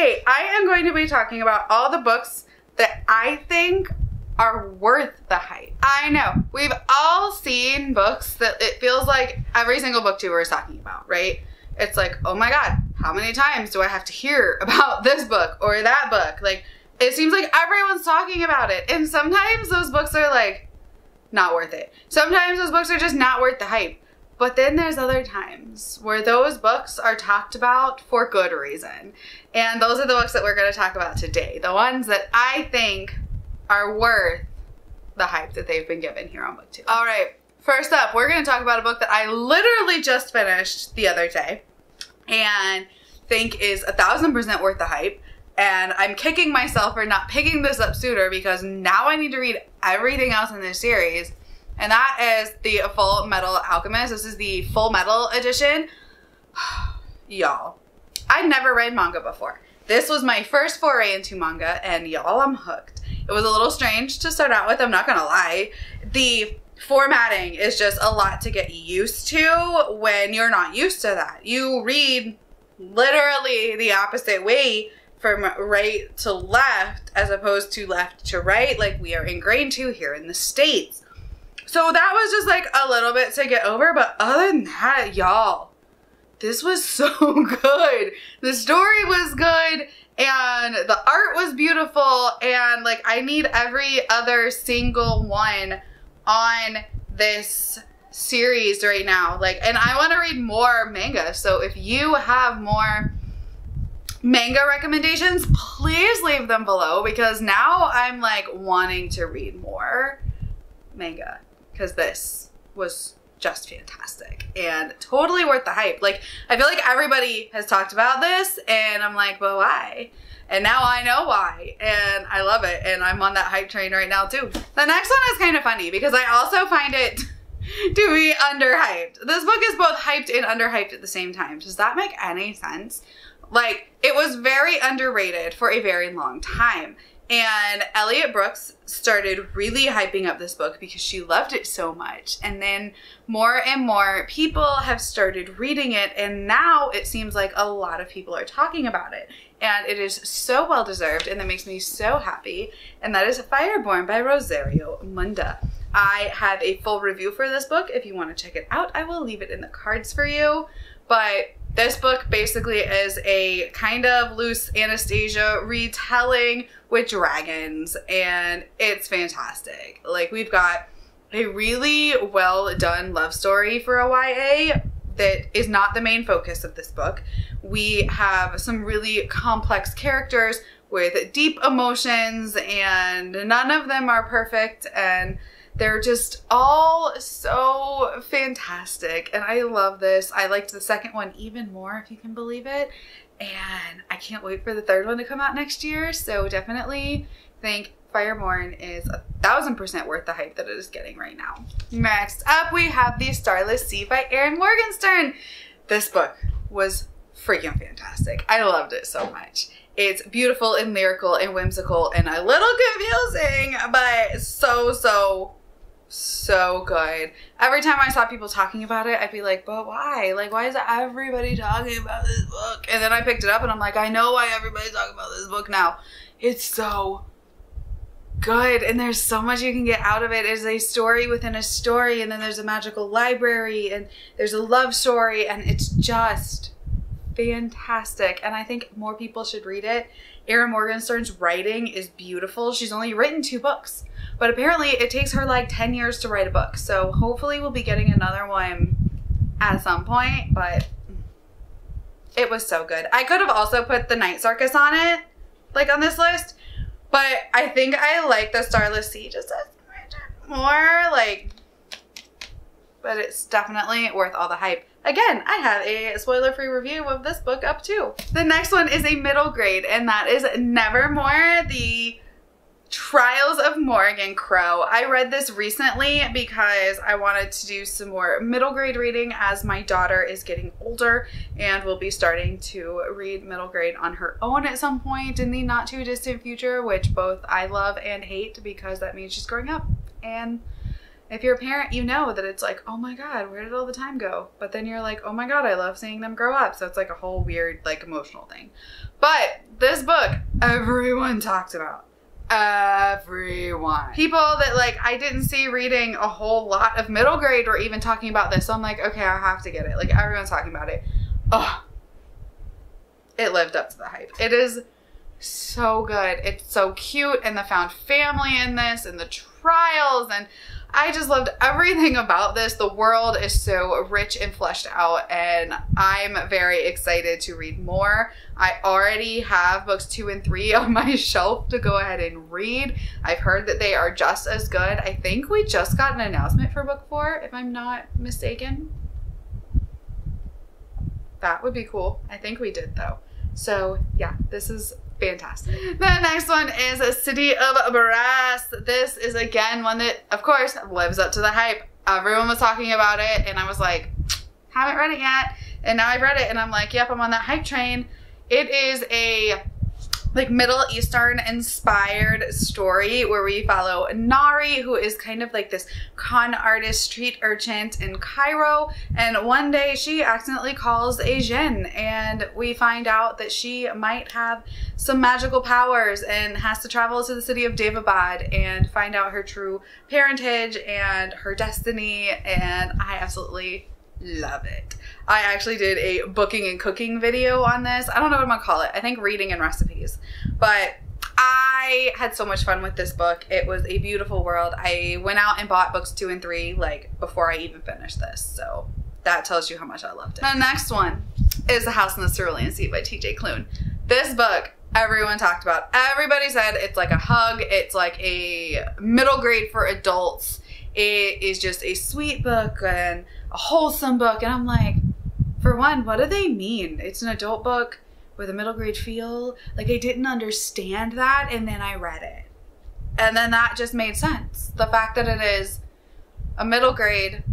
Today, I am going to be talking about all the books that I think are worth the hype. I know, we've all seen books that it feels like every single booktuber is talking about, right? It's like, oh my God, how many times do I have to hear about this book or that book? Like, it seems like everyone's talking about it. And sometimes those books are like, not worth it. Sometimes those books are just not worth the hype. But then there's other times where those books are talked about for good reason. And those are the books that we're going to talk about today. The ones that I think are worth the hype that they've been given here on BookTube. All right, first up, we're going to talk about a book that I literally just finished the other day and think is 1000% worth the hype. And I'm kicking myself for not picking this up sooner because now I need to read everything else in this series. And that is the Full Metal Alchemist. This is the Full Metal edition. Y'all, I'd never read manga before. This was my first foray into manga, and y'all, I'm hooked. It was a little strange to start out with, I'm not gonna lie. The formatting is just a lot to get used to when you're not used to that. You read literally the opposite way from right to left as opposed to left to right, like we are ingrained to here in the States. So that was just like a little bit to get over, but other than that, y'all, this was so good. The story was good and the art was beautiful, and like I need every other single one on this series right now. Like, and I want to read more manga. So if you have more manga recommendations, please leave them below because now I'm like wanting to read more manga. Because this was just fantastic and totally worth the hype. Like, I feel like everybody has talked about this and I'm like, but why? And now I know why and I love it and I'm on that hype train right now too. The next one is kind of funny because I also find it to be underhyped. This book is both hyped and underhyped at the same time. Does that make any sense? Like, it was very underrated for a very long time. And Elliot Brooks started really hyping up this book because she loved it so much. And then more and more people have started reading it. And now it seems like a lot of people are talking about it. And it is so well deserved. And that makes me so happy. And that is Fireborn by Rosario Munda. I have a full review for this book. If you want to check it out, I will leave it in the cards for you. But this book basically is a kind of loose Anastasia retelling with dragons, and it's fantastic. Like, we've got a really well done love story for a YA that is not the main focus of this book. We have some really complex characters with deep emotions, and none of them are perfect, and they're just all so fantastic, and I love this. I liked the second one even more, if you can believe it, and I can't wait for the third one to come out next year, so definitely think Fireborn is 1000% worth the hype that it is getting right now. Next up, we have the Starless Sea by Erin Morgenstern. This book was freaking fantastic. I loved it so much. It's beautiful and lyrical and whimsical and a little confusing, but so good. Every time I saw people talking about it, I'd be like, but why? Like, why is everybody talking about this book? And then I picked it up and I'm like, I know why everybody's talking about this book now. It's so good and there's so much you can get out of it. It's a story within a story, and then there's a magical library, and there's a love story, and it's just fantastic. And I think more people should read it. Erin Morgenstern's writing is beautiful. She's only written 2 books. But apparently it takes her like 10 years to write a book. So hopefully we'll be getting another one at some point, but it was so good. I could have also put The Night Circus on it, like on this list, but I think I like the Starless Sea just a more, like, but it's definitely worth all the hype. Again, I have a spoiler-free review of this book up too. The next one is a middle grade, and that is Nevermoor, the Trials of Morrigan Crow. I read this recently because I wanted to do some more middle grade reading as my daughter is getting older and will be starting to read middle grade on her own at some point in the not too distant future, which both I love and hate because that means she's growing up. And if you're a parent, you know that it's like, oh my God, where did all the time go? But then you're like, oh my God, I love seeing them grow up. So it's like a whole weird, like, emotional thing. But this book, everyone talked about. Everyone. People that like I didn't see reading a whole lot of middle grade were even talking about this. So I'm like, okay, I have to get it. Like everyone's talking about it. Oh, it lived up to the hype. It is so good. It's so cute, and the found family in this and the trials, and I just loved everything about this. The world is so rich and fleshed out, and I'm very excited to read more. I already have books 2 and 3 on my shelf to go ahead and read. I've heard that they are just as good. I think we just got an announcement for book 4, if I'm not mistaken. That would be cool. I think we did though. So yeah, this is fantastic. The next one is A City of Brass. This is again one that, of course, lives up to the hype. Everyone was talking about it, and I was like, haven't read it yet. And now I've read it, and I'm like, yep, I'm on that hype train. It is a like Middle Eastern inspired story where we follow Nari, who is kind of like this con artist street urchin in Cairo, and one day she accidentally calls a jinn, and we find out that she might have some magical powers and has to travel to the city of Daevabad and find out her true parentage and her destiny, and I absolutely love it. I actually did a booking and cooking video on this. I don't know what I'm gonna call it. I think reading and recipes. But I had so much fun with this book. It was a beautiful world. I went out and bought books 2 and 3 like before I even finished this. So that tells you how much I loved it. The next one is The House in the Cerulean Sea by T.J. Klune. This book, everyone talked about. Everybody said it's like a hug. It's like a middle grade for adults. It is just a sweet book and a wholesome book, and I'm like, for one, what do they mean? It's an adult book with a middle grade feel. Like I didn't understand that, and then I read it, and then that just made sense. The fact that it is a middle grade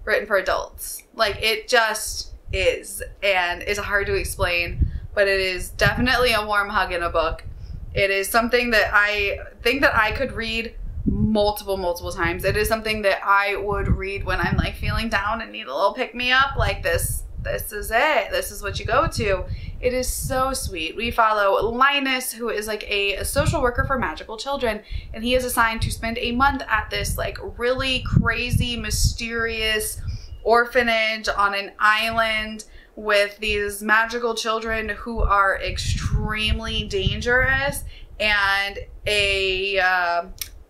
written for adults, like it just is, and it's hard to explain, but it is definitely a warm hug in a book. It is something that I think that I could read multiple times. It is something that I would read when I'm like feeling down and need a little pick me up. Like this is it. This is what you go to. It is so sweet. We follow Linus, who is like a social worker for magical children, and he is assigned to spend a month at this like really crazy, mysterious orphanage on an island with these magical children who are extremely dangerous, and a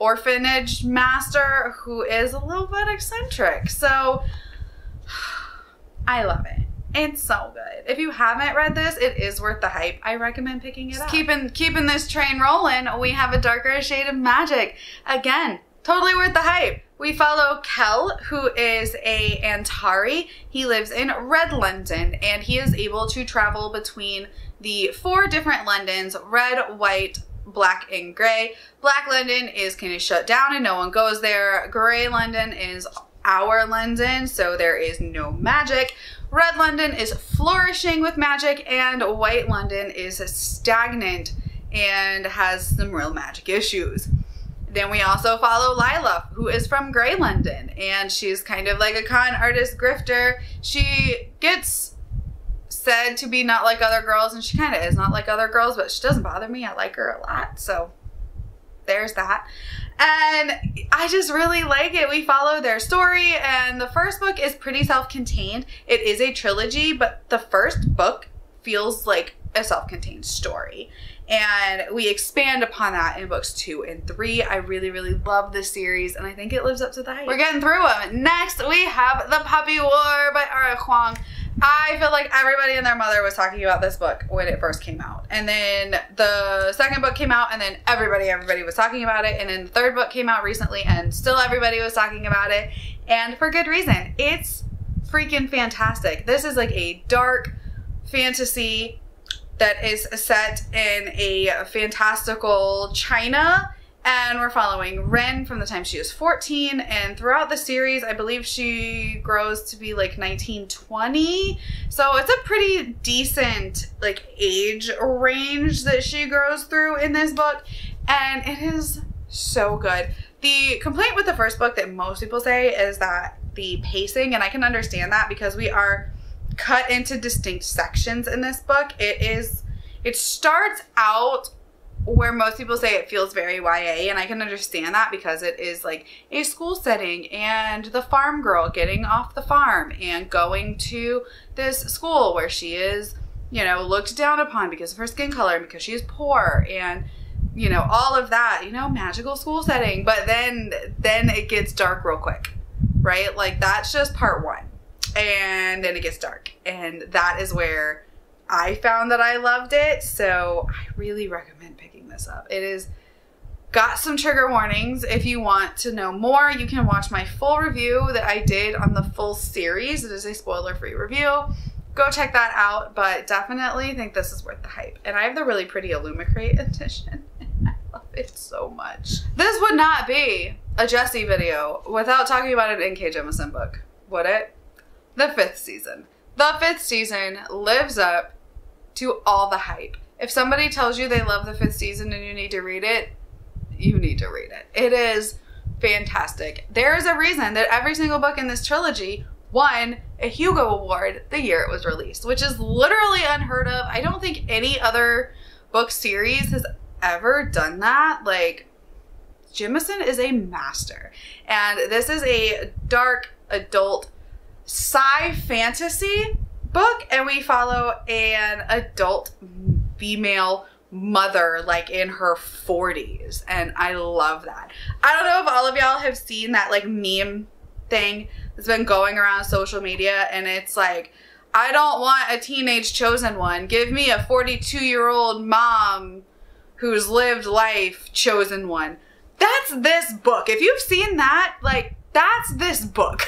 orphanage master who is a little bit eccentric. So I love it. It's so good. If you haven't read this, it is worth the hype. I recommend picking it up. Keeping this train rolling, we have A Darker Shade of Magic. Again, totally worth the hype. We follow Kel, who is a Antari. He lives in Red London, and he is able to travel between the 4 different Londons: red, white, black, and gray. Black London is kind of shut down and no one goes there. Gray London is our London, so there is no magic. Red London is flourishing with magic, and white London is stagnant and has some real magic issues. Then we also follow Lila, who is from Gray London, and she's kind of like a con artist grifter. She gets said to be not like other girls, and she kind of is not like other girls, but she doesn't bother me. I like her a lot, so there's that. And I just really like it. We follow their story, and the first book is pretty self-contained. It is a trilogy, but the first book feels like a self-contained story, and we expand upon that in books 2 and 3. I really love this series, and I think it lives up to the hype. We're getting through them. Next, we have The Puppy War by Ara Huang. I feel like everybody and their mother was talking about this book when it first came out. And then the second book came out, and then everybody was talking about it. And then the third book came out recently, and still everybody was talking about it. And for good reason. It's freaking fantastic. This is like a dark fantasy that is set in a fantastical China. And we're following Ren from the time she is 14, and throughout the series, I believe she grows to be like 19, 20. So it's a pretty decent like age range that she grows through in this book, and it is so good. The complaint with the first book that most people say is that the pacing, and I can understand that because we are cut into distinct sections in this book. It starts out where most people say it feels very YA, and I can understand that because it is like a school setting and the farm girl getting off the farm and going to this school where she is, you know, looked down upon because of her skin color and because she is poor and, you know, all of that, you know, magical school setting. But then it gets dark real quick, right? Like that's just part one, and then it gets dark, and that is where I found that I loved it. So I really recommend picking this up. It is got some trigger warnings. If you want to know more, you can watch my full review that I did on the full series. It is a spoiler-free review. Go check that out, but definitely think this is worth the hype. And I have the really pretty Illumicrate edition. I love it so much. This would not be a Jessie video without talking about an N.K. Jemisin book, would it? The 5th season. The 5th season lives up to all the hype. If somebody tells you they love the 5th season and you need to read it, you need to read it. It is fantastic. There is a reason that every single book in this trilogy won a Hugo Award the year it was released, which is literally unheard of. I don't think any other book series has ever done that. Like, Jemisin is a master. And this is a dark adult sci-fantasy book, and we follow an adult female mother like in her 40s, and I love that. I don't know if all of y'all have seen that like meme thing that's been going around social media, and it's like, I don't want a teenage chosen one, give me a 42-year-old mom who's lived life chosen one. That's this book. If you've seen that, like, that's this book.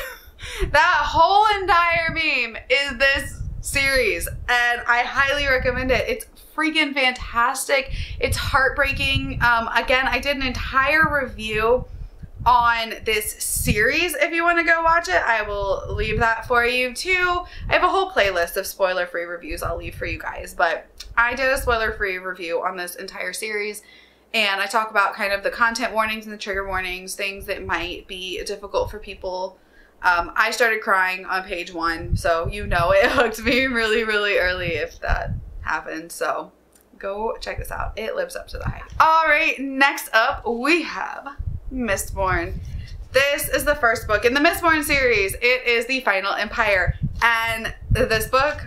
That whole entire meme is this series, and I highly recommend it. It's freaking fantastic. It's heartbreaking. Again, I did an entire review on this series. If you want to go watch it, I will leave that for you too. I have a whole playlist of spoiler-free reviews I'll leave for you guys, but I did a spoiler-free review on this entire series, and I talk about kind of the content warnings and the trigger warnings, things that might be difficult for people. I started crying on page 1, so you know it hooked me really, really early if that happened. So go check this out. It lives up to the hype. All right, next up we have Mistborn. This is the first book in the Mistborn series. It is the Final Empire, and this book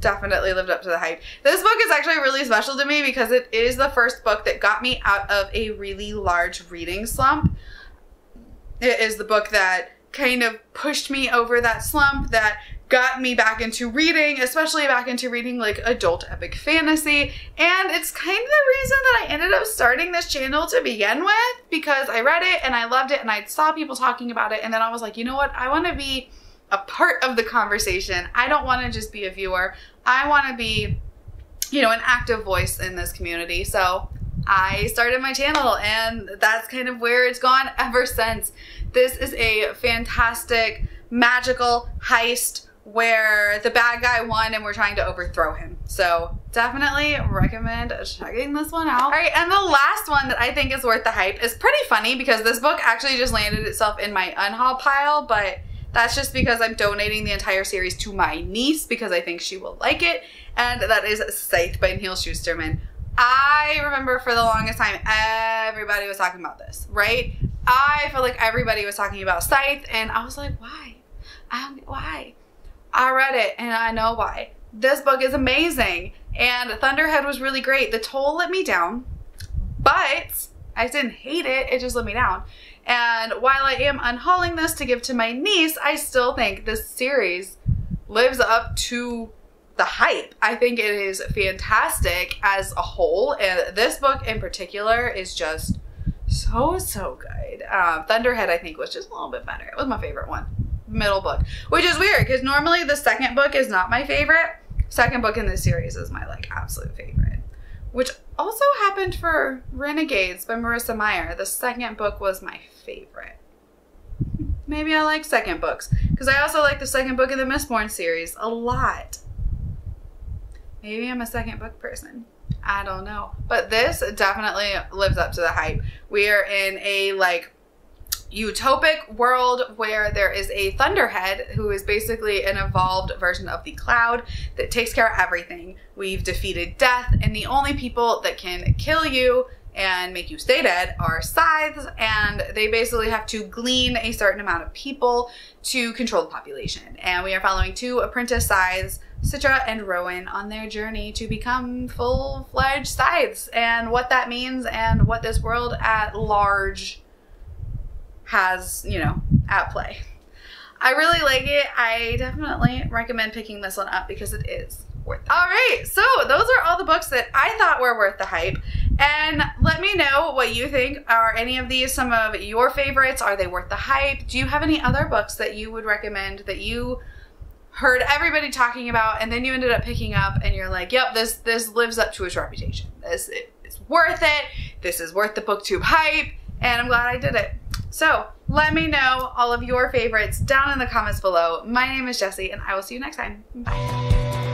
definitely lived up to the hype. This book is actually really special to me because it is the first book that got me out of a really large reading slump. It is the book that kind of pushed me over that slump, that got me back into reading, especially back into reading like adult epic fantasy. And it's kind of the reason that I ended up starting this channel to begin with, because I read it and I loved it and I saw people talking about it, and then I was like, you know what, I want to be a part of the conversation. I don't want to just be a viewer. I want to be, you know, an active voice in this community. So I started my channel, and that's kind of where it's gone ever since. This is a fantastic magical heist where the bad guy won and we're trying to overthrow him. So definitely recommend checking this one out. All right, and the last one that I think is worth the hype is pretty funny because this book actually just landed itself in my unhaul pile, but that's just because I'm donating the entire series to my niece because I think she will like it, and that is Psyched by Neil Shusterman. I remember for the longest time, everybody was talking about this, right? I feel like everybody was talking about Psyched, and I was like, why? I don't get why. I read it, and I know why. This book is amazing, and Thunderhead was really great. The Toll let me down, but I didn't hate it. It just let me down. And while I am unhauling this to give to my niece, I still think this series lives up to the hype. I think it is fantastic as a whole, and this book in particular is just so good. Thunderhead I think was just a little bit better. It was my favorite one. Middle book, which is weird because normally the second book is not my favorite. Second book in this series is my like absolute favorite, which also happened for Renegades by Marissa Meyer. The second book was my favorite. Maybe I like second books because I also like the second book in the Mistborn series a lot. Maybe I'm a second book person. I don't know. But this definitely lives up to the hype. We are in a like utopic world where there is a thunderhead who is basically an evolved version of the cloud that takes care of everything. We've defeated death, and the only people that can kill you and make you stay dead are scythes, and they basically have to glean a certain amount of people to control the population. And we are following two apprentice scythes, Citra and Rowan, on their journey to become full-fledged scythes, and what that means and what this world at large has, you know, at play. I really like it. I definitely recommend picking this one up because it is worth it. All right, so those are all the books that I thought were worth the hype. And let me know what you think. Are any of these some of your favorites? Are they worth the hype? Do you have any other books that you would recommend that you heard everybody talking about and then you ended up picking up and you're like, yep, this lives up to its reputation. This is worth it. This is worth the BookTube hype, and I'm glad I did it. So let me know all of your favorites down in the comments below. My name is Jessie, and I will see you next time. Bye.